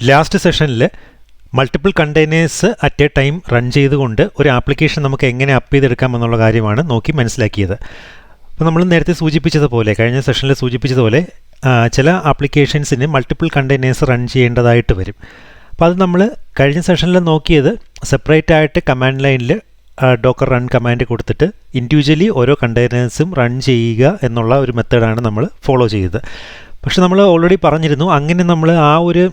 Last സെഷനിൽ multiple containers at A time run ചെയ്തുകൊണ്ട് ഒരു ആപ്ലിക്കേഷൻ നമുക്ക് എങ്ങനെ അപ്പ് ചെയ്തെടുക്കാമെന്നുള്ള കാര്യമാണ് നോക്കി മനസ്സിലാക്കിയത്. അപ്പോൾ നമ്മൾ നേരത്തെ സൂചിപ്പിച്ചതുപോലെ, കഴിഞ്ഞ സെഷനിൽ സൂചിപ്പിച്ചതുപോലെ ചില ആപ്ലിക്കേഷൻസിന് മൾട്ടിപ്പിൾ കണ്ടെയ്നേഴ്സ് റൺ ചെയ്യേണ്ടതായിട്ട് വരും. അപ്പോൾ അത് നമ്മൾ കഴിഞ്ഞ സെഷനിൽ നോക്കിയത് സെപ്പറേറ്റ് ആയിട്ട് കമാൻഡ് ലൈനിൽ ഡോക്കർ റൺ കമാൻഡ് കൊടുത്തിട്ട് ഇൻഡിവിജ്വലി ഓരോ കണ്ടെയ്നേഴ്സും റൺ ചെയ്യുക എന്നുള്ള ഒരു മെത്തേഡാണ് നമ്മൾ ഫോളോ ചെയ്തത്. പക്ഷെ നമ്മൾ ഓൾറെഡി പറഞ്ഞിരുന്നു, അങ്ങനെ നമ്മൾ ആ ഒരു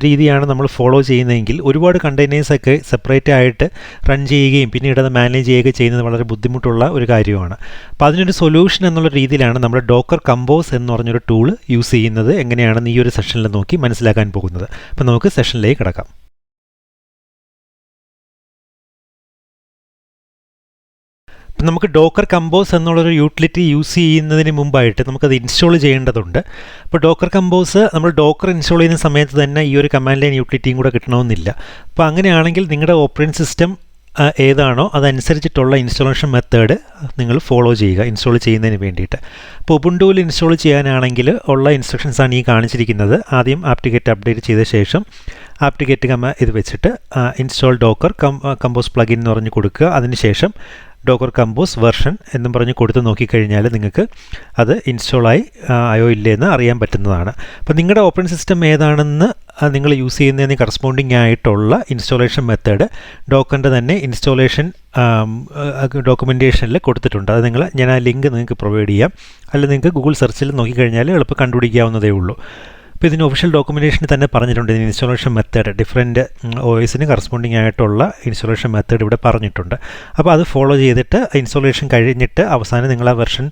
രീതിയാണ് നമ്മൾ ഫോളോ ചെയ്യുന്നതെങ്കിൽ ഒരുപാട് കണ്ടെയ്നേഴ്സൊക്കെ സെപ്പറേറ്റ് ആയിട്ട് റൺ ചെയ്യുകയും പിന്നീട് അത് മാനേജ് ചെയ്യുകയും ചെയ്യുന്നത് വളരെ ബുദ്ധിമുട്ടുള്ള ഒരു കാര്യമാണ്. അപ്പോൾ അതിനൊരു സൊല്യൂഷൻ എന്നുള്ള രീതിയിലാണ് നമ്മൾ ഡോക്കർ കമ്പോസ് എന്ന് പറഞ്ഞൊരു ടൂൾ യൂസ് ചെയ്യുന്നത്. എങ്ങനെയാണെന്ന് ഈ ഒരു സെഷനിൽ നോക്കി മനസ്സിലാക്കാൻ പോകുന്നത്. അപ്പോൾ നമുക്ക് സെഷനിലേക്ക് കിടക്കാം. നമുക്ക് ഡോക്കർ കമ്പോസ് എന്നുള്ളൊരു യൂട്ടിലിറ്റി യൂസ് ചെയ്യുന്നതിന് മുമ്പായിട്ട് നമുക്കത് ഇൻസ്റ്റാൾ ചെയ്യേണ്ടതുണ്ട്. അപ്പോൾ ഡോക്കർ കമ്പോസ് നമ്മൾ ഡോക്കർ ഇൻസ്റ്റാൾ ചെയ്യുന്ന സമയത്ത് തന്നെ ഈ ഒരു കമാൻഡ് ലൈൻ യൂട്ടിലിറ്റിയും കൂടെ കിട്ടണമെന്നില്ല. അപ്പോൾ അങ്ങനെയാണെങ്കിൽ നിങ്ങളുടെ ഓപ്പറേറ്റിംഗ് സിസ്റ്റം ഏതാണോ അതനുസരിച്ചിട്ടുള്ള ഇൻസ്റ്റാളേഷൻ മെത്തേഡ് നിങ്ങൾ ഫോളോ ചെയ്യുക ഇൻസ്റ്റാൾ ചെയ്യുന്നതിന് വേണ്ടിയിട്ട്. അപ്പോൾ ഉബുണ്ടുവിൽ ഇൻസ്റ്റാൾ ചെയ്യാനാണെങ്കിൽ ഉള്ള ഇൻസ്ട്രക്ഷൻസാണ് ഈ കാണിച്ചിരിക്കുന്നത്. ആദ്യം ആപ്റ്റിക്കേറ്റ് അപ്ഡേറ്റ് ചെയ്ത ശേഷം ആപ്റ്റിക്കേറ്റ് ഇത് വെച്ചിട്ട് ഇൻസ്റ്റാൾ ഡോക്കർ കമ്പോസ് പ്ലഗിൻ എന്ന് പറഞ്ഞ് കൊടുക്കുക. അതിനുശേഷം ഡോക്കർ കമ്പോസ് വെർഷൻ എന്നും പറഞ്ഞ് കൊടുത്ത് നോക്കിക്കഴിഞ്ഞാൽ നിങ്ങൾക്ക് അത് ഇൻസ്റ്റാളായി ആയോ ഇല്ലയെന്ന് അറിയാൻ പറ്റുന്നതാണ്. അപ്പോൾ നിങ്ങളുടെ ഓപ്പറേറ്റിംഗ് സിസ്റ്റം ഏതാണെന്ന് നിങ്ങൾ യൂസ് ചെയ്യുന്നതിന് കറസ്പോണ്ടിങ് ആയിട്ടുള്ള ഇൻസ്റ്റാളേഷൻ മെത്തേഡ് ഡോക്കറിൻ്റെ തന്നെ ഇൻസ്റ്റാളേഷൻ ഡോക്യുമെൻറ്റേഷനിൽ കൊടുത്തിട്ടുണ്ട്. അത് ഞാൻ ആ ലിങ്ക് നിങ്ങൾക്ക് പ്രൊവൈഡ് ചെയ്യാം. അല്ലെങ്കിൽ നിങ്ങൾക്ക് ഗൂഗിൾ സെർച്ചിൽ നോക്കിക്കഴിഞ്ഞാൽ എളുപ്പം കണ്ടുപിടിക്കാവുന്നതേ ഉള്ളൂ. അപ്പോൾ ഇതിന് ഒഫീഷ്യൽ ഡോക്യുമെൻറ്റേഷനിൽ തന്നെ പറഞ്ഞിട്ടുണ്ട് ഇതിന് ഇൻസ്റ്റാളേഷൻ മെത്തേഡ് ഡിഫറൻറ്റ് OSന് കറസ്പോണ്ടിങ് ആയിട്ടുള്ള ഇൻസ്റ്റാളേഷൻ മെത്തേഡ് ഇവിടെ പറഞ്ഞിട്ടുണ്ട്. അപ്പോൾ അത് ഫോളോ ചെയ്തിട്ട് ഇൻസ്റ്റാളേഷൻ കഴിഞ്ഞിട്ട് അവസാനം നിങ്ങൾ ആ വെർഷൻ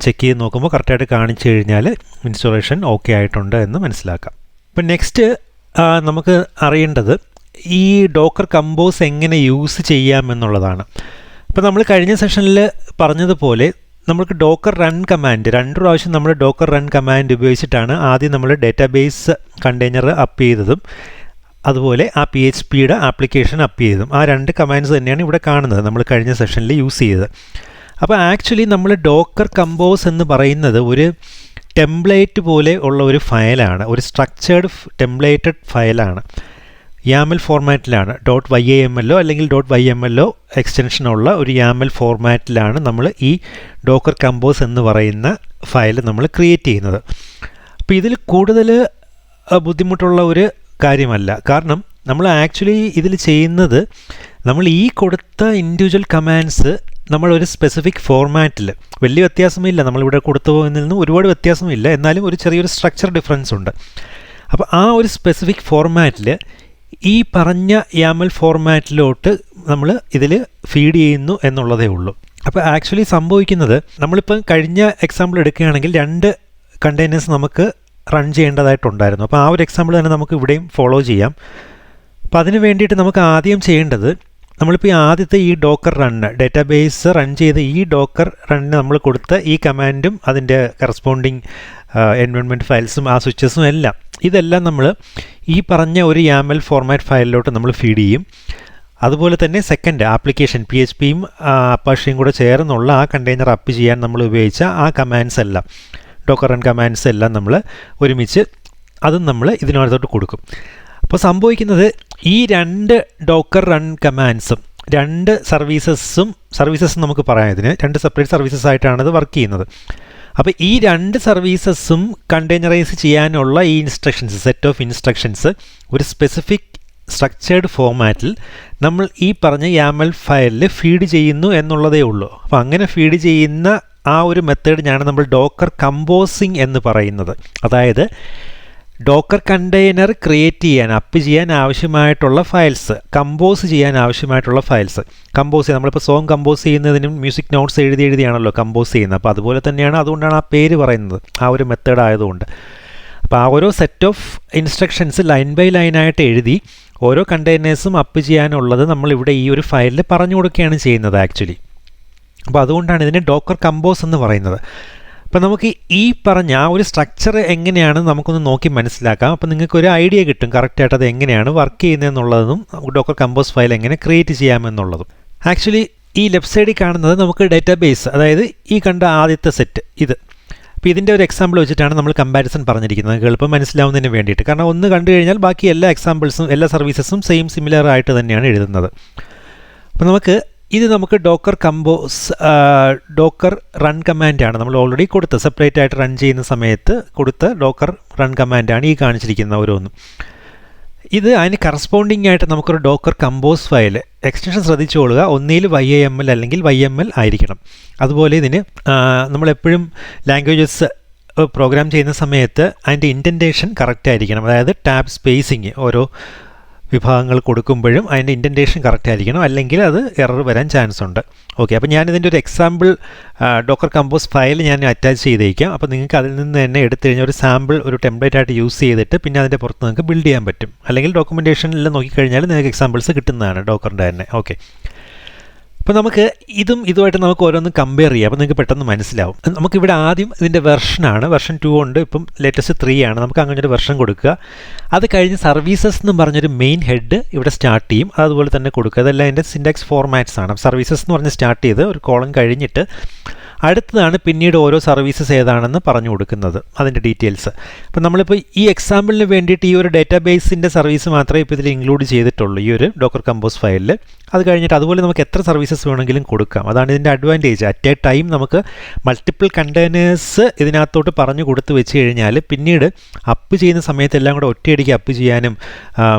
ചെക്ക് ചെയ്ത് നോക്കുമ്പോൾ കറക്റ്റായിട്ട് കാണിച്ചു കഴിഞ്ഞാൽ ഇൻസ്റ്റാളേഷൻ ഓക്കെ ആയിട്ടുണ്ട് എന്ന് മനസ്സിലാക്കാം. അപ്പോൾ നെക്സ്റ്റ് നമുക്ക് അറിയേണ്ടത് ഈ ഡോക്കർ കമ്പോസ് എങ്ങനെ യൂസ് ചെയ്യാമെന്നുള്ളതാണ്. അപ്പോൾ നമ്മൾ കഴിഞ്ഞ സെഷനിൽ പറഞ്ഞതുപോലെ നമുക്ക് ഡോക്കർ റൺ കമാൻഡ് 2 പ്രാവശ്യം നമ്മൾ ഡോക്കർ റൺ കമാൻഡ് ഉപയോഗിച്ചിട്ടാണ് ആദ്യം നമ്മൾ ഡേറ്റാബേസ് കണ്ടെയ്നർ അപ്പ് ചെയ്തതും അതുപോലെ ആ PHPയുടെ ആപ്ലിക്കേഷൻ അപ്പ് ചെയ്തതും. ആ 2 കമാൻഡ്സ് തന്നെയാണ് ഇവിടെ കാണുന്നത് നമ്മൾ കഴിഞ്ഞ സെഷനിൽ യൂസ് ചെയ്തത്. അപ്പോൾ ആക്ച്വലി നമ്മൾ ഡോക്കർ കമ്പോസ് എന്ന് പറയുന്നത് ഒരു ടെംപ്ലേറ്റ് പോലെ ഉള്ള ഒരു ഫയലാണ്, ഒരു സ്ട്രക്ചേർഡ് ടെംപ്ലേറ്റഡ് ഫയലാണ്. YAML ഫോർമാറ്റിലാണ്, .yaml അല്ലെങ്കിൽ .yml എക്സ്റ്റൻഷനുള്ള ഒരു YAML ഫോർമാറ്റിലാണ് നമ്മൾ ഈ ഡോക്കർ കമ്പോസ് എന്ന് പറയുന്ന ഫയൽ നമ്മൾ ക്രിയേറ്റ് ചെയ്യുന്നത്. അപ്പോൾ ഇതിൽ കൂടുതൽ ബുദ്ധിമുട്ടുള്ള ഒരു കാര്യമല്ല. കാരണം നമ്മൾ ആക്ച്വലി ഇതിൽ ചെയ്യുന്നത് നമ്മൾ ഈ കൊടുത്ത ഇൻഡിവിജ്വൽ കമാൻഡ്സ് നമ്മളൊരു സ്പെസിഫിക് ഫോർമാറ്റിൽ, വലിയ വ്യത്യാസമില്ല, നമ്മളിവിടെ കൊടുത്തു പോകുന്നതിൽ നിന്ന് ഒരുപാട് വ്യത്യാസമില്ല, എന്നാലും ഒരു ചെറിയൊരു സ്ട്രക്ചർ ഡിഫറൻസ് ഉണ്ട്. അപ്പോൾ ആ ഒരു സ്പെസിഫിക് ഫോർമാറ്റിൽ ഈ പറഞ്ഞ YAML ഫോർമാറ്റിലോട്ട് നമ്മൾ ഇതിൽ ഫീഡ് ചെയ്യുന്നു എന്നുള്ളതേ ഉള്ളൂ. അപ്പോൾ ആക്ച്വലി സംഭവിക്കുന്നത്, നമ്മളിപ്പം കഴിഞ്ഞ എക്സാമ്പിൾ എടുക്കുകയാണെങ്കിൽ 2 കണ്ടെയ്നേഴ്സ് നമുക്ക് റൺ ചെയ്യേണ്ടതായിട്ടുണ്ടായിരുന്നു. അപ്പോൾ ആ ഒരു എക്സാമ്പിൾ തന്നെ നമുക്ക് ഇവിടെയും ഫോളോ ചെയ്യാം. അപ്പോൾ അതിന് വേണ്ടിയിട്ട് നമുക്ക് ആദ്യം ചെയ്യേണ്ടത്, നമ്മളിപ്പോൾ ഈ ആദ്യത്തെ ഈ ഡോക്കർ റണ്ണ് ഡേറ്റാബേസ് റൺ ചെയ്ത് ഈ ഡോക്കർ റണ്ണിന് നമ്മൾ കൊടുത്ത ഈ കമാൻഡും അതിൻ്റെ കറസ്പോണ്ടിങ് എൻവയോൺമെൻറ്റ് ഫയൽസും ആ സ്വിച്ചസും എല്ലാം ഇതെല്ലാം നമ്മൾ ഈ പറഞ്ഞ ഒരു YAML ഫോർമാറ്റ് ഫയലിലോട്ട് നമ്മൾ ഫീഡ് ചെയ്യും. അതുപോലെ തന്നെ സെക്കൻഡ് ആപ്ലിക്കേഷൻ PHPയും അപ്പാഷയും കൂടെ ചേർന്നുള്ള ആ കണ്ടെയ്നർ അപ്പ് ചെയ്യാൻ നമ്മൾ ഉപയോഗിച്ച ആ കമാൻഡ്സ് എല്ലാം, ഡോക്കർ റൺ കമാൻഡ്സ് എല്ലാം നമ്മൾ ഒരുമിച്ച് അതും നമ്മൾ ഇതിനകത്തോട്ട് കൊടുക്കും. അപ്പോൾ സംഭവിക്കുന്നത് ഈ 2 ഡോക്കർ റൺ കമാൻഡ്സും 2 സർവീസസ് നമുക്ക് പറയാം, ഇതിന് 2 സെപ്പറേറ്റ് സർവീസസ് ആയിട്ടാണ് ഇത് വർക്ക് ചെയ്യുന്നത്. അപ്പോൾ ഈ 2 സർവീസസും കണ്ടെയ്നറൈസ് ചെയ്യാനുള്ള ഈ ഇൻസ്ട്രക്ഷൻസ്, സെറ്റ് ഓഫ് ഇൻസ്ട്രക്ഷൻസ് ഒരു സ്പെസിഫിക് സ്ട്രക്ചേർഡ് ഫോർമാറ്റിൽ നമ്മൾ ഈ പറഞ്ഞ YAML ഫയലിൽ ഫീഡ് ചെയ്യുന്നു എന്നുള്ളതേ ഉള്ളൂ. അപ്പോൾ അങ്ങനെ ഫീഡ് ചെയ്യുന്ന ആ ഒരു മെത്തേഡിനാണ് നമ്മൾ ഡോക്കർ കമ്പോസിങ് എന്ന് പറയുന്നത്. അതായത് ഡോക്കർ കണ്ടെയ്നർ ക്രിയേറ്റ് ചെയ്യാൻ, അപ്പ് ചെയ്യാൻ ആവശ്യമായിട്ടുള്ള ഫയൽസ്, കമ്പോസ് ചെയ്യാൻ ആവശ്യമായിട്ടുള്ള ഫയൽസ് കമ്പോസ് ചെയ്യാൻ, നമ്മളിപ്പോൾ സോങ് കമ്പോസ് ചെയ്യുന്നതിനും മ്യൂസിക് നോട്ട്സ് എഴുതിയാണല്ലോ കമ്പോസ് ചെയ്യുന്നത്. അപ്പോൾ അതുപോലെ തന്നെയാണ്, അതുകൊണ്ടാണ് ആ പേര് പറയുന്നത്, ആ ഒരു മെത്തേഡ് ആയതുകൊണ്ട്. അപ്പോൾ ആ ഓരോ set of instructions line by ലൈനായിട്ട് എഴുതി ഓരോ കണ്ടെയ്നേഴ്സും അപ്പ് ചെയ്യാനുള്ളത് നമ്മളിവിടെ ഈ ഒരു ഫയലിൽ പറഞ്ഞു കൊടുക്കുകയാണ് ചെയ്യുന്നത് ആക്ച്വലി. അപ്പോൾ അതുകൊണ്ടാണ് ഇതിനെ ഡോക്കർ കമ്പോസ് എന്ന് പറയുന്നത്. അപ്പോൾ നമുക്ക് ഈ പറഞ്ഞ ആ ഒരു സ്ട്രക്ചർ എങ്ങനെയാണെന്ന് നമുക്കൊന്ന് നോക്കി മനസ്സിലാക്കാം. അപ്പോൾ നിങ്ങൾക്കൊരു ഐഡിയ കിട്ടും കറക്റ്റായിട്ട് അത് എങ്ങനെയാണ് വർക്ക് ചെയ്യുന്നതെന്നുള്ളതും ഡോക്കർ കമ്പോസ് ഫയൽ എങ്ങനെ ക്രിയേറ്റ് ചെയ്യാമെന്നുള്ളതും. ആക്ച്വലി ഈ ലെഫ്റ്റ് സൈഡിൽ കാണുന്നത് നമുക്ക് ഡേറ്റാബേസ്, അതായത് ഈ കണ്ട ആദ്യത്തെ സെറ്റ് ഇത്. ഇപ്പോൾ ഇതിൻ്റെ ഒരു എക്സാമ്പിൾ വെച്ചിട്ടാണ് നമ്മൾ കമ്പാരിസൺ പറഞ്ഞിരിക്കുന്നത്, എളുപ്പം മനസ്സിലാവുന്നതിന് വേണ്ടിയിട്ട്. കാരണം ഒന്ന് കണ്ടു കഴിഞ്ഞാൽ ബാക്കി എല്ലാ എക്സാമ്പിൾസും എല്ലാ സർവീസസും സിമിലർ ആയിട്ട് തന്നെയാണ് എഴുതുന്നത്. അപ്പോൾ നമുക്ക് ഡോക്കർ കമ്പോസ് ഡോക്കർ റൺ കമാൻഡാണ് നമ്മൾ ഓൾറെഡി കൊടുത്ത് സെപ്പറേറ്റ് ആയിട്ട് റൺ ചെയ്യുന്ന സമയത്ത് കൊടുത്ത ഡോക്കർ റൺ കമാൻഡാണ് ഈ കാണിച്ചിരിക്കുന്ന ഓരോന്നും. ഇത് അതിന് കറസ്പോണ്ടിങ് ആയിട്ട് നമുക്കൊരു ഡോക്കർ കമ്പോസ് ഫയൽ എക്സ്റ്റൻഷൻ ശ്രദ്ധിച്ചുകൊള്ളുക, ഒന്നിൽ YAML അല്ലെങ്കിൽ YML ആയിരിക്കണം. അതുപോലെ ഇതിന് നമ്മളെപ്പോഴും ലാംഗ്വേജസ് പ്രോഗ്രാം ചെയ്യുന്ന സമയത്ത് അതിൻ്റെ ഇൻറ്റൻറ്റേഷൻ കറക്റ്റ് ആയിരിക്കണം. അതായത് ടാബ് സ്പേസിങ് ഓരോ വിഭാഗങ്ങൾ കൊടുക്കുമ്പോഴും അതിൻ്റെ ഇൻറ്റൻറ്റേഷൻ കറക്റ്റ് ആയിരിക്കണം, അല്ലെങ്കിൽ അത് എറർ വരാൻ ചാൻസ് ഉണ്ട്. ഓക്കെ, അപ്പോൾ ഞാനിതിൻ്റെ ഒരു എക്സാമ്പിൾ ഡോക്കർ കമ്പോസ് ഫയൽ ഞാൻ അറ്റാച്ച് ചെയ്തേക്കാം. അപ്പോൾ നിങ്ങൾക്ക് അതിൽ നിന്ന് തന്നെ എടുത്തു കഴിഞ്ഞാൽ ഒരു സാമ്പിൾ ഒരു ടെംപ്ലേറ്റ് ആയിട്ട് യൂസ് ചെയ്തിട്ട് പിന്നെ അതിൻ്റെ പുറത്ത് നിങ്ങൾക്ക് ബിൽഡ് ചെയ്യാൻ പറ്റും. അല്ലെങ്കിൽ ഡോക്യുമെൻറ്റേഷനിൽ നോക്കിക്കഴിഞ്ഞാൽ നിങ്ങൾക്ക് എക്സാമ്പിൾസ് കിട്ടുന്നതാണ് ഡോക്കറിൻ്റെ തന്നെ. ഓക്കെ, അപ്പോൾ നമുക്ക് ഇതുമായിട്ട് നമുക്ക് ഓരോന്ന് കമ്പയർ ചെയ്യാം. അപ്പോൾ നിങ്ങൾക്ക് പെട്ടെന്ന് മനസ്സിലാവും. നമുക്കിവിടെ ആദ്യം ഇതിൻ്റെ വെർഷനാണ്, വെർഷൻ 2 ഉണ്ട്, ഇപ്പം ലേറ്റസ്റ്റ് 3 ആണ്. നമുക്ക് അങ്ങനെ ഒരു വെർഷൻ കൊടുക്കുക. അത് കഴിഞ്ഞ് സർവീസസ് എന്ന് പറഞ്ഞൊരു മെയിൻ ഹെഡ് ഇവിടെ സ്റ്റാർട്ട് ചെയ്യും, അതുപോലെ തന്നെ കൊടുക്കുക. അതെല്ലാം അതിൻ്റെ സിൻടാക്സ് ഫോർമാറ്റ്സ് ആണ്. സർവീസസ് എന്ന് പറഞ്ഞ് സ്റ്റാർട്ട് ചെയ്ത് ഒരു കോളം കഴിഞ്ഞിട്ട് അടുത്തതാണ് പിന്നീട് ഓരോ സർവീസസ് ഏതാണെന്ന് പറഞ്ഞു കൊടുക്കുന്നത്, അതിൻ്റെ ഡീറ്റെയിൽസ്. അപ്പോൾ നമ്മളിപ്പോൾ ഈ എക്സാമ്പിളിന് വേണ്ടിയിട്ട് ഈ ഒരു ഡേറ്റാബേസിൻ്റെ സർവീസ് മാത്രമേ ഇപ്പോൾ ഇതിൽ ഇൻക്ലൂഡ് ചെയ്തിട്ടുള്ളൂ ഈ ഒരു ഡോക്കർ കമ്പോസ് ഫയലിൽ. അത് കഴിഞ്ഞിട്ട് അതുപോലെ നമുക്ക് എത്ര സർവീസസ് വേണമെങ്കിലും കൊടുക്കാം. അതാണ് ഇതിൻ്റെ അഡ്വാൻറ്റേജ്. അറ്റ് എ ടൈം നമുക്ക് മൾട്ടിപ്പിൾ കണ്ടെയ്നേഴ്സ് ഇതിനകത്തോട്ട് പറഞ്ഞു കൊടുത്ത് വെച്ച് കഴിഞ്ഞാൽ പിന്നീട് അപ്പ് ചെയ്യുന്ന സമയത്ത് എല്ലാം കൂടെ ഒറ്റയടിക്ക് അപ്പ് ചെയ്യാനും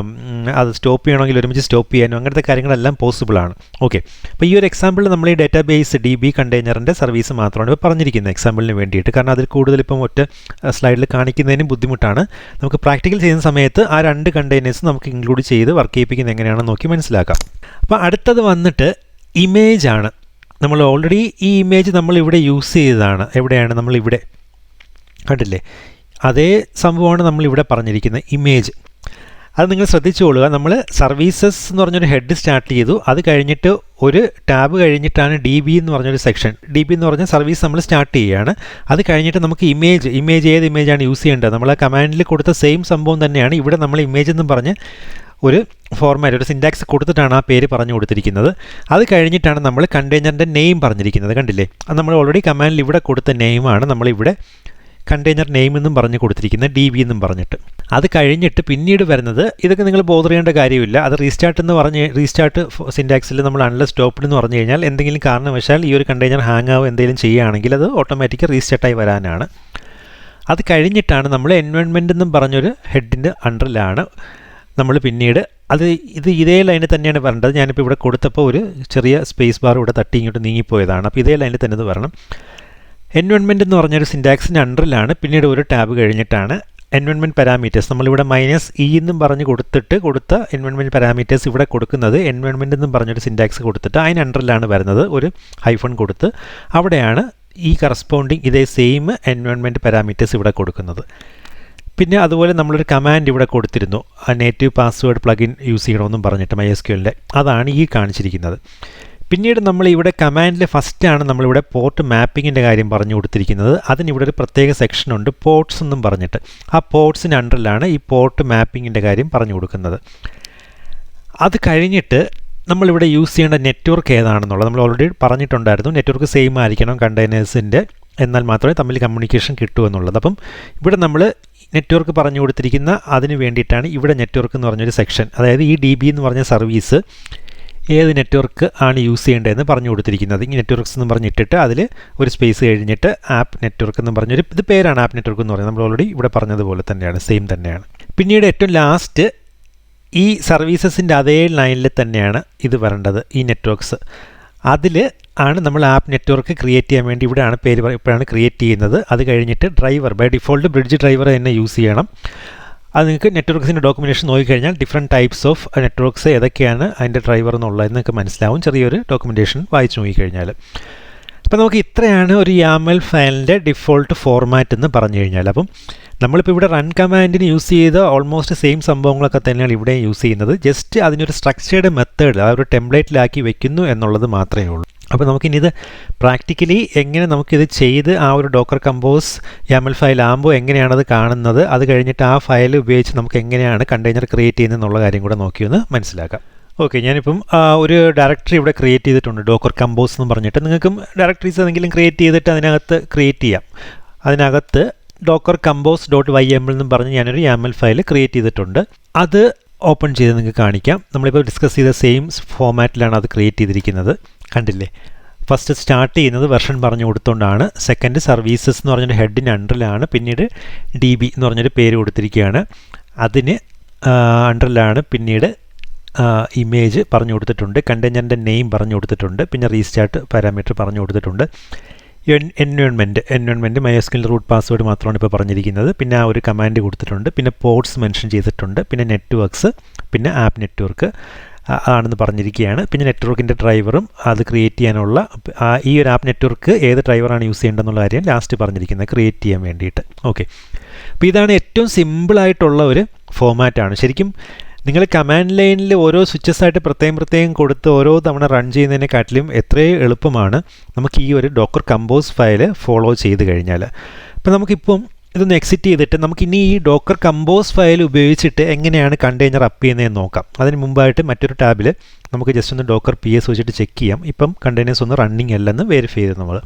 അത് സ്റ്റോപ്പ് ചെയ്യണമെങ്കിൽ ഒരുമിച്ച് സ്റ്റോപ്പ് ചെയ്യാനും അങ്ങനത്തെ കാര്യങ്ങളെല്ലാം പോസിബിളാണ്. ഓക്കെ, അപ്പോൾ ഈ ഒരു എക്സാമ്പിൾ നമ്മൾ ഈ ഡേറ്റാബേസ് DB കണ്ടെയ്നറിൻ്റെ സർവീസ് മാത്രമാണ് ഇപ്പോൾ പറഞ്ഞിരിക്കുന്നത് എക്സാമ്പിളിന് വേണ്ടിയിട്ട്. കാരണം അതിൽ കൂടുതൽ ഇപ്പം ഒറ്റ സ്ലൈഡിൽ കാണിക്കുന്നതിനും ബുദ്ധിമുട്ടാണ്. നമുക്ക് പ്രാക്ടിക്കൽ ചെയ്യുന്ന സമയത്ത് ആ 2 കണ്ടെയ്നേഴ്സ് നമുക്ക് ഇൻക്ലൂഡ് ചെയ്ത് വർക്ക് ചെയ്യിപ്പിക്കുന്നത് എങ്ങനെയാണെന്ന് നോക്കി മനസ്സിലാക്കാം. അപ്പോൾ അടുത്തത് വന്നിട്ട് ഇമേജ് ആണ്. നമ്മൾ ഓൾറെഡി ഈ ഇമേജ് നമ്മളിവിടെ യൂസ് ചെയ്തതാണ്. എവിടെയാണ് നമ്മളിവിടെ കണ്ടില്ലേ, അതേ സംഭവമാണ് നമ്മളിവിടെ പറഞ്ഞിരിക്കുന്നത് ഇമേജ്. അത് നിങ്ങൾ ശ്രദ്ധിച്ചുകൊള്ളുക. നമ്മൾ സർവീസസ് എന്ന് പറഞ്ഞൊരു ഹെഡ് സ്റ്റാർട്ട് ചെയ്തു, അത് കഴിഞ്ഞിട്ട് ഒരു ടാബ് കഴിഞ്ഞിട്ടാണ് DB എന്ന് പറഞ്ഞൊരു സെക്ഷൻ. DB എന്ന് പറഞ്ഞ സർവീസ് നമ്മൾ സ്റ്റാർട്ട് ചെയ്യുകയാണ്. അത് കഴിഞ്ഞിട്ട് നമുക്ക് ഇമേജ് ഏത് ഇമേജാണ് യൂസ് ചെയ്യേണ്ടത്, നമ്മൾ ആ കമാൻഡിൽ കൊടുത്ത സെയിം സംഭവം തന്നെയാണ് ഇവിടെ നമ്മൾ ഇമേജ് എന്ന് പറഞ്ഞ് ഒരു ഫോർമാറ്റ് ഒരു സിൻടാക്സ് കൊടുത്തിട്ടാണ് ആ പേര് പറഞ്ഞു കൊടുത്തിരിക്കുന്നത്. അത് കഴിഞ്ഞിട്ടാണ് നമ്മൾ കണ്ടെയ്നറിൻ്റെ നെയിം പറഞ്ഞിരിക്കുന്നത്. കണ്ടില്ലേ, അത് നമ്മൾ ഓൾറെഡി കമാൻഡിൽ ഇവിടെ കൊടുത്ത നെയിമാണ് നമ്മളിവിടെ കണ്ടെയ്നർ നെയിം എന്നും പറഞ്ഞ് കൊടുത്തിരിക്കുന്നത്, DB എന്നും പറഞ്ഞിട്ട്. അത് കഴിഞ്ഞിട്ട് പിന്നീട് വരുന്നത് ഇതൊക്കെ നിങ്ങൾ ബോധർ ചെയ്യേണ്ട കാര്യമില്ല. അത് റീസ്റ്റാർട്ട് സിൻടാക്സിൽ നമ്മൾ അൺലെസ് സ്റ്റോപ്ഡ് എന്ന് പറഞ്ഞു കഴിഞ്ഞാൽ എന്തെങ്കിലും കാരണവശാൽ ഈ ഒരു കണ്ടെയ്നർ ഹാങ് ആവുക എന്തെങ്കിലും ചെയ്യുകയാണെങ്കിൽ അത് ഓട്ടോമാറ്റിക് റീസ്റ്റാർട്ടായി വരാനാണ്. അത് കഴിഞ്ഞിട്ടാണ് നമ്മൾ എൻവയോൺമെൻറ്റ് എന്നും പറഞ്ഞൊരു ഹെഡിൻ്റെ അണ്ടറിലാണ് നമ്മൾ പിന്നീട് ഇതേ ലൈനിൽ തന്നെയാണ് വരേണ്ടത്. ഞാനിപ്പോൾ ഇവിടെ കൊടുത്തപ്പോൾ ഒരു ചെറിയ സ്പേസ് ബാർ ഇവിടെ തട്ടി ഇങ്ങോട്ട് നീങ്ങിപ്പോയതാണ്. അപ്പോൾ ഇതേ ലൈനിൽ തന്നെ ഇത് വരണം. എൻവയോൺമെൻറ്റ് എന്ന് പറഞ്ഞൊരു സിൻടാക്സിൻ്റെ അണ്ടറിലാണ് പിന്നീട് ഒരു ടാബ് കഴിഞ്ഞിട്ടാണ് എൻവയോൺമെൻറ്റ് പാരാമീറ്റേഴ്സ് നമ്മളിവിടെ -E എന്നും പറഞ്ഞ് കൊടുത്ത എൻവയോൺമെൻറ്റ് പാരാമീറ്റേഴ്സ് ഇവിടെ കൊടുക്കുന്നത് എൻവയോൺമെൻറ്റ് എന്നും പറഞ്ഞൊരു സിൻടാക്സ് കൊടുത്തിട്ട് അതിന് അണ്ടറിലാണ് വരുന്നത്. ഒരു ഹൈഫൺ കൊടുത്ത് അവിടെയാണ് ഈ കറസ്പോണ്ടിങ് ഇതേ സെയിം എൻവയോൺമെൻറ്റ് പാരാമീറ്റേഴ്സ് ഇവിടെ കൊടുക്കുന്നത്. പിന്നെ അതുപോലെ നമ്മളൊരു കമാൻഡ് ഇവിടെ കൊടുത്തിരുന്നു, നേറ്റീവ് പാസ്വേഡ് പ്ലഗിൻ യൂസ് ചെയ്യണമെന്നും പറഞ്ഞിട്ട് MySQLൻ്റെ, അതാണ് ഈ കാണിച്ചിരിക്കുന്നത്. പിന്നീട് നമ്മൾ ഇവിടെ കമാൻഡിൽ ഫസ്റ്റാണ് നമ്മളിവിടെ പോർട്ട് മാപ്പിങ്ങിൻ്റെ കാര്യം പറഞ്ഞു കൊടുത്തിരിക്കുന്നത്. അതിനിവിടെ ഒരു പ്രത്യേക സെക്ഷനുണ്ട് പോർട്ട്സ് എന്നും പറഞ്ഞിട്ട്. ആ പോർട്ട്സിന് അണ്ടറിലാണ് ഈ പോർട്ട് മാപ്പിങ്ങിൻ്റെ കാര്യം പറഞ്ഞു കൊടുക്കുന്നത്. അത് കഴിഞ്ഞിട്ട് നമ്മളിവിടെ യൂസ് ചെയ്യേണ്ട നെറ്റ്വർക്ക് ഏതാണെന്നുള്ളത് നമ്മൾ ഓൾറെഡി പറഞ്ഞിട്ടുണ്ടായിരുന്നു. നെറ്റ്വർക്ക് സെയിം ആയിരിക്കണം കണ്ടെയ്നേഴ്സിൻ്റെ, എന്നാൽ മാത്രമേ തമ്മിൽ കമ്മ്യൂണിക്കേഷൻ കിട്ടൂ എന്നുള്ളത്. അപ്പം ഇവിടെ നമ്മൾ നെറ്റ്വർക്ക് പറഞ്ഞു കൊടുത്തിരിക്കുന്ന അതിന് വേണ്ടിയിട്ടാണ് ഇവിടെ നെറ്റ്വർക്ക് എന്ന് പറഞ്ഞൊരു സെക്ഷൻ, അതായത് ഈ DB എന്ന് പറഞ്ഞ സർവീസ് ഏത് നെറ്റ്വർക്ക് ആണ് യൂസ് ചെയ്യേണ്ടതെന്ന് പറഞ്ഞു കൊടുത്തിരിക്കുന്നത്. ഈ നെറ്റ്വർക്ക്സ് എന്ന് പറഞ്ഞിട്ടിട്ട് അതിൽ ഒരു സ്പേസ് കഴിഞ്ഞിട്ട് ആപ്പ് നെറ്റ്വർക്ക് എന്ന് പറഞ്ഞൊരു ഇത് പേരാണ് ആപ്പ് നെറ്റ്വർക്ക് എന്ന് പറയുന്നത്. നമ്മൾ ഓൾറെഡി ഇവിടെ പറഞ്ഞതുപോലെ തന്നെയാണ്, സെയിം തന്നെയാണ്. പിന്നീട് ഏറ്റവും ലാസ്റ്റ് ഈ സർവീസസിൻ്റെ അതേ ലൈനിൽ തന്നെയാണ് ഇത് വരേണ്ടത്. ഈ നെറ്റ്വർക്ക്സ് അതിൽ ആണ് നമ്മൾ ആപ്പ് നെറ്റ്വർക്ക് ക്രിയേറ്റ് ചെയ്യാൻ വേണ്ടി ഇവിടെയാണ് പേര് ഇപ്പോഴാണ് ക്രിയേറ്റ് ചെയ്യുന്നത്. അത് കഴിഞ്ഞിട്ട് driver by default bridge driver തന്നെ യൂസ് ചെയ്യണം. അത് നിങ്ങൾക്ക് നെറ്റ്വർക്ക്സിൻ്റെ ഡോക്യുമെൻറ്റേഷൻ നോക്കിക്കഴിഞ്ഞാൽ ഡിഫറെൻറ്റ് ടൈപ്സ് ഓഫ് നെറ്റ്വർക്ക്സ് ഏതൊക്കെയാണ് അതിൻ്റെ ഡ്രൈവർ എന്നുള്ളത് നിങ്ങൾക്ക് മനസ്സിലാവും ചെറിയൊരു ഡോക്യുമെൻറ്റേഷൻ വായിച്ച് നോക്കിക്കഴിഞ്ഞാൽ. അപ്പോൾ നമുക്ക് ഇത്രയാണ് ഒരു YAML ഫയലിൻ്റെ ഡിഫോൾട്ട് ഫോർമാറ്റ് എന്ന് പറഞ്ഞു കഴിഞ്ഞാൽ. അപ്പം നമ്മളിപ്പോൾ ഇവിടെ റൺ കമാൻഡിന് യൂസ് ചെയ്ത ഓൾമോസ്റ്റ് സെയിം സംഭവങ്ങളൊക്കെ തന്നെയാണ് ഇവിടെ യൂസ് ചെയ്യുന്നത്. ജസ്റ്റ് അതിനൊരു സ്ട്രക്ചേർഡ് മെത്തേഡ് ആ ഒരു ടെംപ്ലേറ്റിലാക്കി വെക്കുന്നു എന്നുള്ളത് മാത്രമേ ഉള്ളൂ. അപ്പോൾ നമുക്കിനി ഇത് പ്രാക്ടിക്കലി എങ്ങനെ നമുക്കിത് ചെയ്ത് ആ ഒരു ഡോക്കർ കമ്പോസ് YAML ഫയൽ ആകുമ്പോൾ എങ്ങനെയാണത് കാണുന്നത്, അത് കഴിഞ്ഞിട്ട് ആ ഫയൽ ഉപയോഗിച്ച് നമുക്ക് എങ്ങനെയാണ് കണ്ടെയ്നർ ക്രിയേറ്റ് ചെയ്യുന്നത് എന്നുള്ള കാര്യം കൂടെ നോക്കിയൊന്ന് മനസ്സിലാക്കാം. ഓക്കെ, ഞാനിപ്പം ഒരു ഡയറക്ടറി ഇവിടെ ക്രിയേറ്റ് ചെയ്തിട്ടുണ്ട് ഡോക്കർ കമ്പോസ് എന്ന് പറഞ്ഞിട്ട്. നിങ്ങൾക്കും ഡയറക്ടറീസ് ഏതെങ്കിലും ക്രിയേറ്റ് ചെയ്തിട്ട് അതിനകത്ത് ക്രിയേറ്റ് ചെയ്യാം. അതിനകത്ത് ഡോക്കർ കമ്പോസ് .yml എന്നും പറഞ്ഞ് ഞാനൊരു YAML ഫയൽ ക്രിയേറ്റ് ചെയ്തിട്ടുണ്ട്. അത് ഓപ്പൺ ചെയ്ത് നിങ്ങൾക്ക് കാണിക്കാം. നമ്മളിപ്പോൾ ഡിസ്കസ് ചെയ്ത സെയിം ഫോമാറ്റിലാണ് അത് ക്രിയേറ്റ് ചെയ്തിരിക്കുന്നത്. കണ്ടില്ലേ? ഫസ്റ്റ് സ്റ്റാർട്ട് ചെയ്യുന്നത് വെർഷൻ പറഞ്ഞു കൊടുത്തുകൊണ്ടാണ്. സെക്കൻഡ് സർവീസസ് എന്ന് പറഞ്ഞൊരു ഹെഡിന് അണ്ടറിലാണ്. പിന്നീട് DB എന്ന് പറഞ്ഞൊരു പേര് കൊടുത്തിരിക്കുകയാണ്. അതിന് അണ്ടറിലാണ് പിന്നീട് ഇമേജ് പറഞ്ഞു കൊടുത്തിട്ടുണ്ട്. കണ്ടെയ്നറിൻ്റെ നെയിം പറഞ്ഞു കൊടുത്തിട്ടുണ്ട്. പിന്നെ റീസ്റ്റാർട്ട് പാരാമീറ്റർ പറഞ്ഞു കൊടുത്തിട്ടുണ്ട്. എൻവയോൺമെൻറ്റ് MySQL റൂട്ട് പാസ്വേഡ് മാത്രമാണ് ഇപ്പോൾ പറഞ്ഞിരിക്കുന്നത്. പിന്നെ ആ ഒരു കമാൻഡ് കൊടുത്തിട്ടുണ്ട്. പിന്നെ പോർട്സ് മെൻഷൻ ചെയ്തിട്ടുണ്ട്. പിന്നെ നെറ്റ്വർക്ക്സ്, പിന്നെ ആപ്പ് നെറ്റ്വർക്ക് ആണെന്ന് പറഞ്ഞിരിക്കുകയാണ്. പിന്നെ നെറ്റ്വർക്കിൻ്റെ ഡ്രൈവറും അത് ക്രിയേറ്റ് ചെയ്യാനുള്ള ഈ ഒരു ആപ്പ് നെറ്റ്വർക്ക് ഏത് ഡ്രൈവറാണ് യൂസ് ചെയ്യേണ്ടതെന്നുള്ള കാര്യം ലാസ്റ്റ് പറഞ്ഞിരിക്കുന്നത് ക്രിയേറ്റ് ചെയ്യാൻ വേണ്ടിയിട്ട്. ഓക്കെ, അപ്പോൾ ഇതാണ് ഏറ്റവും സിമ്പിളായിട്ടുള്ള ഒരു ഫോമാറ്റാണ്. ശരിക്കും നിങ്ങൾ കമാൻഡ് ലൈനിൽ ഓരോ സ്വിച്ചസായിട്ട് പ്രത്യേകം കൊടുത്ത് ഓരോ തവണ റൺ ചെയ്യുന്നതിനെക്കാട്ടിലും എത്രയും എളുപ്പമാണ് നമുക്ക് ഈ ഒരു ഡോക്കർ കമ്പോസ് ഫയൽ ഫോളോ ചെയ്ത് കഴിഞ്ഞാൽ. അപ്പോൾ നമുക്കിപ്പം ഇതൊന്ന് എക്സിറ്റ് ചെയ്തിട്ട് നമുക്കിനി ഈ ഡോക്കർ കമ്പോസ് ഫയൽ ഉപയോഗിച്ചിട്ട് എങ്ങനെയാണ് കണ്ടെയ്നർ അപ്പ് ചെയ്യുന്നതെന്ന് നോക്കാം. അതിന് മുമ്പായിട്ട് മറ്റൊരു ടാബിൽ നമുക്ക് ജസ്റ്റ് ഒന്ന് ഡോക്കർ PS വെച്ചിട്ട് ചെക്ക് ചെയ്യാം. ഇപ്പം കണ്ടെയ്നേഴ്സ് ഒന്ന് റണ്ണിങ് അല്ലെന്ന് വെരിഫൈ ചെയ്ത് നമ്മൾ.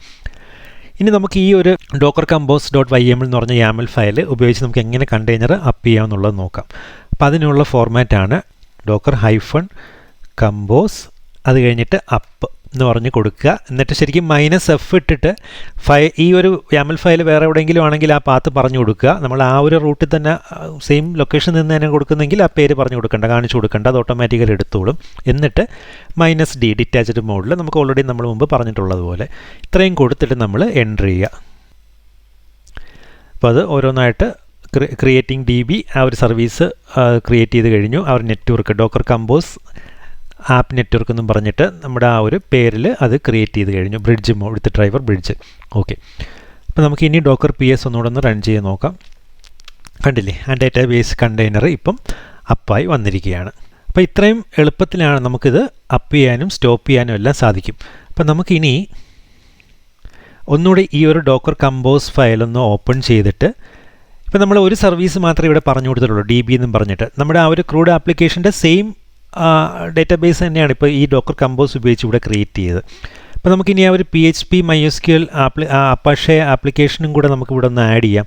ഇനി നമുക്ക് ഈ ഒരു ഡോക്കർ കമ്പോസ് .yml എന്ന് പറഞ്ഞ YAML ഫയൽ ഉപയോഗിച്ച് നമുക്ക് എങ്ങനെ കണ്ടെയ്നർ അപ്പ് ചെയ്യാമെന്നുള്ളത് നോക്കാം. അപ്പോൾ അതിനുള്ള ഫോർമാറ്റാണ് ഡോക്കർ -കമ്പോസ് അത് കഴിഞ്ഞിട്ട് അപ്പ് എന്ന് പറഞ്ഞ് കൊടുക്കുക. എന്നിട്ട് ശരിക്കും -f ഇട്ടിട്ട് ഈ ഒരു YAML ഫയൽ വേറെ എവിടെയെങ്കിലും ആണെങ്കിൽ ആ പാത്ത് പറഞ്ഞു കൊടുക്കുക. നമ്മൾ ആ ഒരു റൂട്ടിൽ തന്നെ സെയിം ലൊക്കേഷൻ നിന്ന് തന്നെ കൊടുക്കുന്നെങ്കിൽ ആ പേര് പറഞ്ഞു കൊടുക്കണ്ട, കാണിച്ചു കൊടുക്കണ്ട, അത് ഓട്ടോമാറ്റിക്കലി എടുത്തോളും. എന്നിട്ട് -d ഡിറ്റാച്ച്ഡ് മോഡിൽ നമുക്ക് ഓൾറെഡി നമ്മൾ മുമ്പ് പറഞ്ഞിട്ടുള്ളതുപോലെ ഇത്രയും കൊടുത്തിട്ട് നമ്മൾ എൻ്റർ ചെയ്യുക. അപ്പോൾ അത് ഓരോന്നായിട്ട് ക്രിയേറ്റിംഗ് DB ആ ഒരു സർവീസ് ക്രിയേറ്റ് ചെയ്ത് കഴിഞ്ഞു. ആ ഒരു network Docker compose app network എന്നും പറഞ്ഞിട്ട് നമ്മുടെ ആ ഒരു പേരിൽ അത് ക്രിയേറ്റ് ചെയ്ത് കഴിഞ്ഞു. ബ്രിഡ്ജ് വിത്ത് ഡ്രൈവർ ബ്രിഡ്ജ്. ഓക്കെ, അപ്പോൾ നമുക്ക് ഇനി ഡോക്കർ PS ഒന്നുകൂടെ ഒന്ന് റൺ ചെയ്ത് നോക്കാം. കണ്ടില്ലേ, ആ ഡാറ്റാബേസ് കണ്ടെയ്നർ ഇപ്പം അപ്പായി വന്നിരിക്കുകയാണ്. അപ്പോൾ ഇത്രയും എളുപ്പത്തിലാണ് നമുക്കിത് അപ്പ് ചെയ്യാനും സ്റ്റോപ്പ് ചെയ്യാനും എല്ലാം സാധിക്കും. അപ്പോൾ നമുക്കിനി ഒന്നുകൂടി ഈ ഒരു ഡോക്കർ കമ്പോസ് ഫയലൊന്ന് ഓപ്പൺ ചെയ്തിട്ട്, ഇപ്പോൾ നമ്മൾ ഒരു സർവീസ് മാത്രമേ ഇവിടെ പറഞ്ഞു കൊടുത്തിട്ടുള്ളൂ, DB എന്നും പറഞ്ഞിട്ട്. നമ്മുടെ ആ ഒരു ക്രൂഡ് ആപ്ലിക്കേഷൻ്റെ സെയിം ഡേറ്റാബേസ് തന്നെയാണ് ഇപ്പോൾ ഈ ഡോക്കർ കമ്പോസ് ഉപയോഗിച്ച് ഇവിടെ ക്രിയേറ്റ് ചെയ്തത്. അപ്പോൾ നമുക്കിനി ആ ഒരു PHP MySQL അപ്പാഷെ ആപ്ലിക്കേഷനും കൂടെ നമുക്ക് ഇവിടെ ഒന്ന് ആഡ് ചെയ്യാം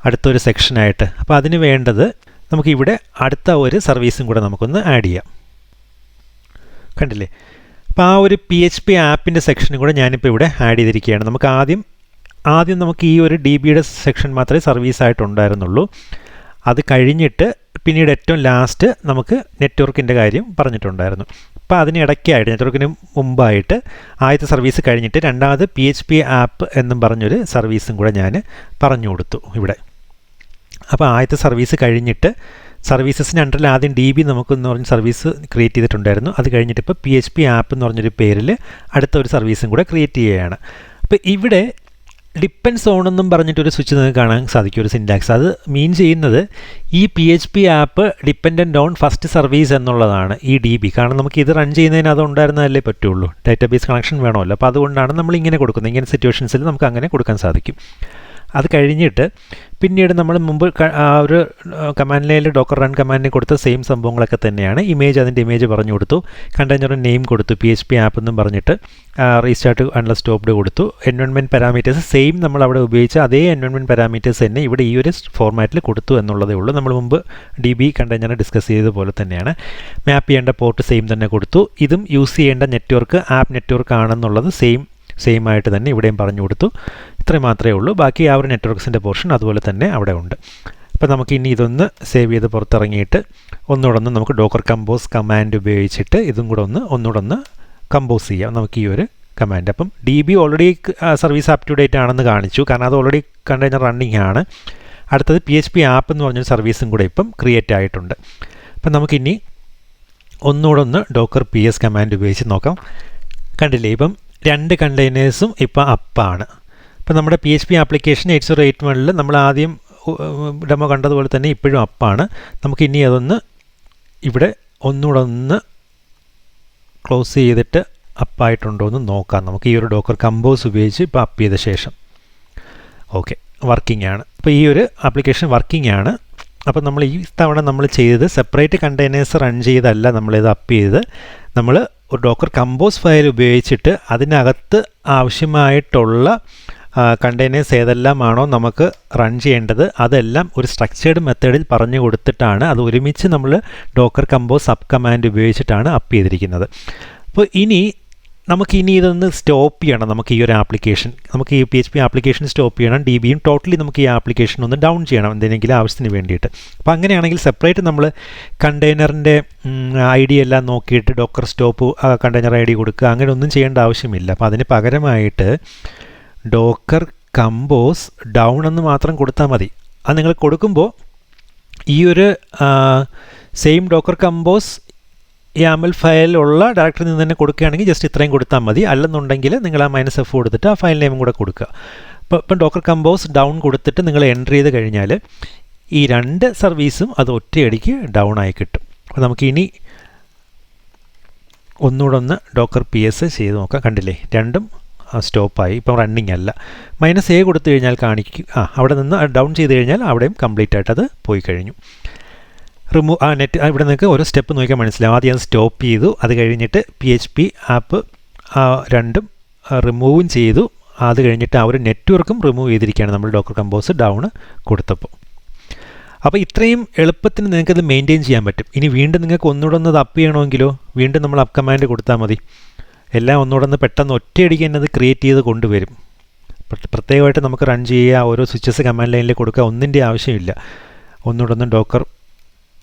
അടുത്തൊരു സെക്ഷനായിട്ട്. അപ്പോൾ അതിന് വേണ്ടത് നമുക്കിവിടെ അടുത്ത ഒരു സർവീസും കൂടെ നമുക്കൊന്ന് ആഡ് ചെയ്യാം. കണ്ടില്ലേ? അപ്പോൾ ആ ഒരു PHP ആപ്പിൻ്റെ സെക്ഷനും കൂടെ ഞാനിപ്പോൾ ഇവിടെ ആഡ് ചെയ്തിരിക്കുകയാണ്. നമുക്ക് ആദ്യം നമുക്ക് ഈ ഒരു DBയുടെ സെക്ഷൻ മാത്രമേ സർവീസായിട്ടുണ്ടായിരുന്നുള്ളൂ. അത് കഴിഞ്ഞിട്ട് പിന്നീട് ഏറ്റവും ലാസ്റ്റ് നമുക്ക് നെറ്റ്വർക്കിൻ്റെ കാര്യം പറഞ്ഞിട്ടുണ്ടായിരുന്നു. അപ്പോൾ അതിനിടയ്ക്കായിട്ട് നെറ്റ്വർക്കിന് മുമ്പായിട്ട് ആദ്യത്തെ സർവീസ് കഴിഞ്ഞിട്ട് രണ്ടാമത് PHP ആപ്പ് എന്നും പറഞ്ഞൊരു സർവീസും കൂടെ ഞാൻ പറഞ്ഞു കൊടുത്തു ഇവിടെ. അപ്പോൾ ആദ്യത്തെ സർവീസ് കഴിഞ്ഞിട്ട് സർവീസസിന് അണ്ടറിൽ ആദ്യം DB നമുക്കെന്ന് പറഞ്ഞ സർവീസ് ക്രിയേറ്റ് ചെയ്തിട്ടുണ്ടായിരുന്നു. അത് കഴിഞ്ഞിട്ട് ഇപ്പോൾ PHP ആപ്പ് എന്ന് പറഞ്ഞൊരു പേരിൽ അടുത്ത ഒരു സർവീസും കൂടെ ക്രിയേറ്റ് ചെയ്യുകയാണ്. അപ്പോൾ ഇവിടെ ഡിപ്പെൻഡ്സ് ഓൺ എന്നും പറഞ്ഞിട്ടൊരു സ്വിച്ച് നിങ്ങൾക്ക് കാണാൻ സാധിക്കും, ഒരു സിൻറ്റാക്സ്. അത് മീൻ ചെയ്യുന്നത് ഈ PHP app dependent on first service എന്നുള്ളതാണ് ഈ DB. കാരണം നമുക്ക് ഇത് റൺ ചെയ്യുന്നതിന് അത് ഉണ്ടായിരുന്നതല്ലേ പറ്റുള്ളൂ, ഡാറ്റാബേസ് കണക്ഷൻ വേണമല്ലോ. അപ്പോൾ അതുകൊണ്ടാണ് നമ്മൾ ഇങ്ങനെ കൊടുക്കുന്നത്. ഇങ്ങനെ സിറ്റുവേഷൻസിൽ നമുക്ക് അങ്ങനെ കൊടുക്കാൻ സാധിക്കും. അത് കഴിഞ്ഞിട്ട് പിന്നീട് നമ്മൾ മുമ്പ് ആ ഒരു കമാൻഡ് ലൈനിൽ ഡോക്കർ റൺ കമാൻഡിന് കൊടുത്ത സെയിം സംഭവങ്ങളൊക്കെ തന്നെയാണ്. അതിൻ്റെ ഇമേജ് പറഞ്ഞു കൊടുത്തു, കണ്ടെയ്നർ നെയിം കൊടുത്തു, PHP ആപ്പ് എന്നും പറഞ്ഞിട്ട് റീസ്റ്റാർട്ട് അൺലെസ് സ്റ്റോപ്ഡ് കൊടുത്തു. എൻവയോൺമെൻറ്റ് പാരാമീറ്റേഴ്സ് സെയിം നമ്മൾ അവിടെ ഉപയോഗിച്ച അതേ എൻവയോൺമെൻറ്റ് പാരാമീറ്റേഴ്സ് തന്നെ ഇവിടെ ഈ ഒരു ഫോർമാറ്റിൽ കൊടുത്തു എന്നുള്ളതേ ഉള്ളൂ. നമ്മൾ മുമ്പ് DB കണ്ടെയ്നർ ഡിസ്കസ് ചെയ്തതുപോലെ തന്നെയാണ്. മാപ്പ് ചെയ്യേണ്ട പോർട്ട് സെയിം തന്നെ കൊടുത്തു. ഇതും യൂസ് ചെയ്യേണ്ട നെറ്റ്വർക്ക് ആപ്പ് നെറ്റ്വർക്ക് ആണെന്നുള്ളത് സെയിം ആയിട്ട് തന്നെ ഇവിടെയും പറഞ്ഞു കൊടുത്തു. ഇത്രയും മാത്രമേ ഉള്ളൂ. ബാക്കി ആ ഒരു നെറ്റ്വർക്ക്സിൻ്റെ പോർഷൻ അതുപോലെ തന്നെ അവിടെ ഉണ്ട്. അപ്പോൾ നമുക്ക് ഇനി ഇതൊന്ന് സേവ് ചെയ്ത് പുറത്തിറങ്ങിയിട്ട് ഒന്നുകൂടെ നമുക്ക് ഡോക്കർ കമ്പോസ് കമാൻഡ് ഉപയോഗിച്ചിട്ട് ഇതും കൂടെ ഒന്നുകൂടെ ഒന്ന് കമ്പോസ് ചെയ്യാം നമുക്ക് ഈ ഒരു കമാൻഡ്. അപ്പം DB already service up to date ആണെന്ന് കാണിച്ചു, കാരണം അത് ഓൾറെഡി കണ്ടെയ്നർ റണ്ണിങ് ആണ്. അടുത്തത് PHP ആപ്പ് എന്ന് പറഞ്ഞൊരു സർവീസും കൂടെ ഇപ്പം ക്രിയേറ്റ് ആയിട്ടുണ്ട്. അപ്പം നമുക്കിനി ഒന്നുകൂടെ ഒന്ന് ഡോക്കർ PS കമാൻഡ് ഉപയോഗിച്ച് നോക്കാം. കണ്ടില്ലേ, ഇപ്പം രണ്ട് കണ്ടെയ്നേഴ്സും ഇപ്പോൾ അപ്പാണ്. അപ്പോൾ നമ്മുടെ PHP ആപ്ലിക്കേഷൻ 8081 നമ്മൾ ആദ്യം ഡെമോ കണ്ടതുപോലെ തന്നെ ഇപ്പോഴും അപ്പാണ്. നമുക്കിനി അതൊന്ന് ഇവിടെ ഒന്നുകൂടെ ഒന്ന് ക്ലോസ് ചെയ്തിട്ട് അപ്പായിട്ടുണ്ടോ എന്ന് നോക്കാം. നമുക്ക് ഈ ഒരു ഡോക്കർ കമ്പോസ് ഉപയോഗിച്ച് ഇപ്പോൾ അപ്പ് ചെയ്ത ശേഷം ഓക്കെ വർക്കിംഗ് ആണ്. അപ്പോൾ ഈ ഒരു ആപ്ലിക്കേഷൻ വർക്കിംഗ് ആണ്. അപ്പോൾ നമ്മൾ ഈ തവണ നമ്മൾ ചെയ്തത് സെപ്പറേറ്റ് കണ്ടെയ്നേഴ്സ് റൺ ചെയ്തല്ല നമ്മളിത് അപ്പ് ചെയ്ത്, നമ്മൾ ഒരു ഡോക്കർ കമ്പോസ് ഫയൽ ഉപയോഗിച്ചിട്ട് അതിനകത്ത് ആവശ്യമായിട്ടുള്ള കണ്ടെയ്നേഴ്സ് ഏതെല്ലാമാണോ നമുക്ക് റൺ ചെയ്യേണ്ടത് അതെല്ലാം ഒരു സ്ട്രക്ചേർഡ് മെത്തേഡിൽ പറഞ്ഞു കൊടുത്തിട്ടാണ് അത് ഒരുമിച്ച് നമ്മൾ ഡോക്കർ കമ്പോസ് സബ് കമാൻഡ് ഉപയോഗിച്ചിട്ടാണ് അപ്പ് ചെയ്തിരിക്കുന്നത്. അപ്പോൾ നമുക്കിനി ഇതൊന്ന് സ്റ്റോപ്പ് ചെയ്യണം. നമുക്ക് ഈ ഒരു ആപ്ലിക്കേഷൻ, നമുക്ക് ഈ PHP ആപ്ലിക്കേഷൻ സ്റ്റോപ്പ് ചെയ്യണം. DBയും ടോട്ടലി നമുക്ക് ഈ ആപ്ലിക്കേഷൻ ഒന്ന് ഡൗൺ ചെയ്യണം എന്തെങ്കിലും ആവശ്യത്തിന് വേണ്ടിയിട്ട്. അപ്പോൾ അങ്ങനെയാണെങ്കിൽ സെപ്പറേറ്റ് നമ്മൾ കണ്ടെയ്നറിൻ്റെ ID എല്ലാം നോക്കിയിട്ട് ഡോക്കർ സ്റ്റോപ്പ് കണ്ടെയ്നർ ID കൊടുക്കുക, അങ്ങനെ ഒന്നും ചെയ്യേണ്ട ആവശ്യമില്ല. അപ്പോൾ അതിന് പകരമായിട്ട് ഡോക്കർ കമ്പോസ് ഡൗൺ എന്ന് മാത്രം കൊടുത്താൽ മതി. അത് നിങ്ങൾ കൊടുക്കുമ്പോൾ ഈ ഒരു സെയിം ഡോക്കർ കമ്പോസ് YAML ഫയലുള്ള ഡയറക്ടറിൽ നിന്ന് തന്നെ കൊടുക്കുകയാണെങ്കിൽ ജസ്റ്റ് ഇത്രയും കൊടുത്താൽ മതി. അല്ലെന്നുണ്ടെങ്കിൽ നിങ്ങൾ ആ -F കൊടുത്തിട്ട് ആ ഫയൽ നെയിമും കൂടെ കൊടുക്കുക. ഇപ്പം ഡോക്കർ കമ്പോസ് ഡൗൺ കൊടുത്തിട്ട് നിങ്ങൾ എൻ്റർ ചെയ്ത് കഴിഞ്ഞാൽ ഈ 2 സർവീസും അത് ഒറ്റയടിക്ക് ഡൗൺ ആയി കിട്ടും. അപ്പോൾ നമുക്കിനി ഒന്നുകൂടെ ഡോക്കർ PS ചെയ്ത് നോക്കാം. കണ്ടില്ലേ, രണ്ടും സ്റ്റോപ്പായി, ഇപ്പം റണ്ണിങ് അല്ല. -A കൊടുത്തു കഴിഞ്ഞാൽ കാണിക്കും, അവിടെ നിന്ന് ഡൗൺ ചെയ്ത് കഴിഞ്ഞാൽ അവിടെയും കംപ്ലീറ്റ് ആയിട്ട് അത് പോയി കഴിഞ്ഞു. റിമൂവ് നെറ്റ് ഇവിടെ നിങ്ങൾക്ക് ഓരോ സ്റ്റെപ്പ് നോക്കിയാൽ മനസ്സിലാവും. ആദ്യം അത് സ്റ്റോപ്പ് ചെയ്തു, അത് കഴിഞ്ഞിട്ട് PHP ആപ്പ് രണ്ടും റിമൂവും ചെയ്തു, അത് കഴിഞ്ഞിട്ട് ആ ഒരു നെറ്റ്വർക്കും റിമൂവ് ചെയ്തിരിക്കുകയാണ് നമ്മൾ ഡോക്കർ കമ്പോസ് ഡൗൺ കൊടുത്തപ്പോൾ. അപ്പോൾ ഇത്രയും എളുപ്പത്തിന് നിങ്ങൾക്കത് മെയിൻറ്റെയിൻ ചെയ്യാൻ പറ്റും. ഇനി വീണ്ടും നിങ്ങൾക്ക് ഒന്നുകൂടെ ഒന്ന് അപ്പ് ചെയ്യണമെങ്കിലോ വീണ്ടും നമ്മൾ അപ്പ് കമാൻഡ് കൊടുത്താൽ മതി. എല്ലാം ഒന്നുകൂടെ പെട്ടെന്ന് ഒറ്റയടിക്ക് തന്നെ അത് ക്രിയേറ്റ് ചെയ്ത് കൊണ്ടുവരും. പ്രത്യേകമായിട്ട് നമുക്ക് റൺ ചെയ്യുക, ഓരോ സ്വിച്ചസ് കമാൻഡ് ലൈനിൽ കൊടുക്കുക, ഒന്നിൻ്റെ ആവശ്യമില്ല. ഒന്നുകൂടെ ഡോക്കർ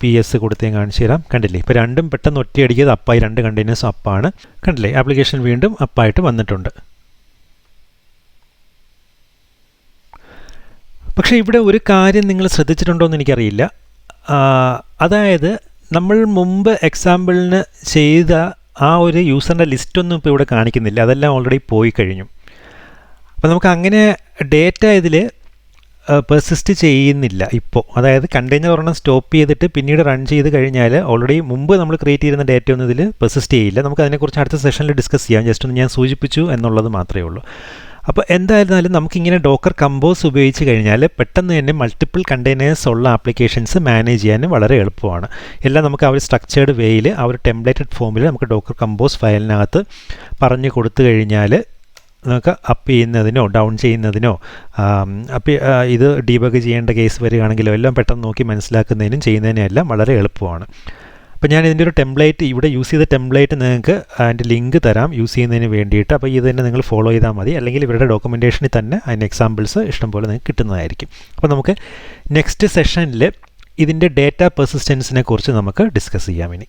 PS കൊടുത്ത് ഞാൻ കാണിച്ചു തരാം. കണ്ടില്ലേ, ഇപ്പോൾ രണ്ടും പെട്ടെന്ന് ഒറ്റയടിക്കത് അപ്പായി, 2 കണ്ടെയ്നേഴ്സും അപ്പാണ്. കണ്ടില്ലേ, ആപ്ലിക്കേഷൻ വീണ്ടും അപ്പായിട്ട് വന്നിട്ടുണ്ട്. പക്ഷേ ഇവിടെ ഒരു കാര്യം നിങ്ങൾ ശ്രദ്ധിച്ചിട്ടുണ്ടോ എന്ന് എനിക്കറിയില്ല. അതായത് നമ്മൾ മുമ്പ് എക്സാമ്പിളിന് ചെയ്ത ആ ഒരു യൂസറിൻ്റെ ലിസ്റ്റൊന്നും ഇപ്പോൾ ഇവിടെ കാണിക്കുന്നില്ല, അതെല്ലാം ഓൾറെഡി പോയി കഴിഞ്ഞു. അപ്പോൾ നമുക്ക് അങ്ങനെ ഡേറ്റ ഇതിൽ പെർസിസ്റ്റ് ചെയ്യുന്നില്ല ഇപ്പോൾ. അതായത് കണ്ടെയ്നർ ഒരെണ്ണം സ്റ്റോപ്പ് ചെയ്തിട്ട് പിന്നീട് റൺ ചെയ്ത് കഴിഞ്ഞാൽ ഓൾറെഡി മുമ്പ് നമ്മൾ ക്രിയേറ്റ് ചെയ്യുന്ന ഡേറ്റ ഒന്നും ഇതിൽ പെർസിസ്റ്റ് ചെയ്യില്ല. നമുക്ക് അതിനെക്കുറിച്ച് അടുത്ത സെഷനിൽ ഡിസ്കസ് ചെയ്യാം. ജസ്റ്റ് ഒന്ന് ഞാൻ സൂചിപ്പിച്ചു എന്നുള്ളത് മാത്രമേ ഉള്ളൂ. അപ്പോൾ എന്തായിരുന്നാലും നമുക്കിങ്ങനെ ഡോക്കർ കമ്പോസ് ഉപയോഗിച്ച് കഴിഞ്ഞാൽ പെട്ടെന്ന് തന്നെ മൾട്ടിപ്പിൾ കണ്ടെയ്നേഴ്സ് ഉള്ള ആപ്ലിക്കേഷൻസ് മാനേജ് ചെയ്യാൻ വളരെ എളുപ്പമാണ്. എല്ലാം നമുക്ക് ആ ഒരു സ്ട്രക്ചേർഡ് വേയിൽ, ആ ഒരു ടെംപ്ലേറ്റഡ് ഫോമിൽ നമുക്ക് ഡോക്കർ കമ്പോസ് ഫയലിനകത്ത് പറഞ്ഞു കൊടുത്തു കഴിഞ്ഞാൽ നമുക്ക് അപ്പ് ചെയ്യുന്നതിനോ ഡൗൺ ചെയ്യുന്നതിനോ ഇത് ഡീബഗ് ചെയ്യേണ്ട കേസ് വരികയാണെങ്കിലോ എല്ലാം പെട്ടെന്ന് നോക്കി മനസ്സിലാക്കുന്നതിനും ചെയ്യുന്നതിനും എല്ലാം വളരെ എളുപ്പമാണ്. അപ്പോൾ ഞാൻ ഇതിൻ്റെ ഒരു ടെംപ്ലേറ്റ്, ഇവിടെ യൂസ് ചെയ്ത ടെംപ്ലേറ്റ് നിങ്ങൾക്ക് അതിൻ്റെ ലിങ്ക് തരാം യൂസ് ചെയ്യുന്നതിന് വേണ്ടിയിട്ട്. അപ്പോൾ ഇത് തന്നെ നിങ്ങൾ ഫോളോ ചെയ്താൽ മതി, അല്ലെങ്കിൽ ഇവരുടെ ഡോക്യുമെൻറ്റേഷനിൽ തന്നെ അതിൻ്റെ എക്സാമ്പിൾസ് ഇഷ്ടംപോലെ നിങ്ങൾക്ക് കിട്ടുന്നതായിരിക്കും. അപ്പോൾ നമുക്ക് നെക്സ്റ്റ് സെഷനിൽ ഇതിൻ്റെ ഡേറ്റ പെർസിസ്റ്റൻസിനെ കുറിച്ച് നമുക്ക് ഡിസ്കസ് ചെയ്യാം ഇനി.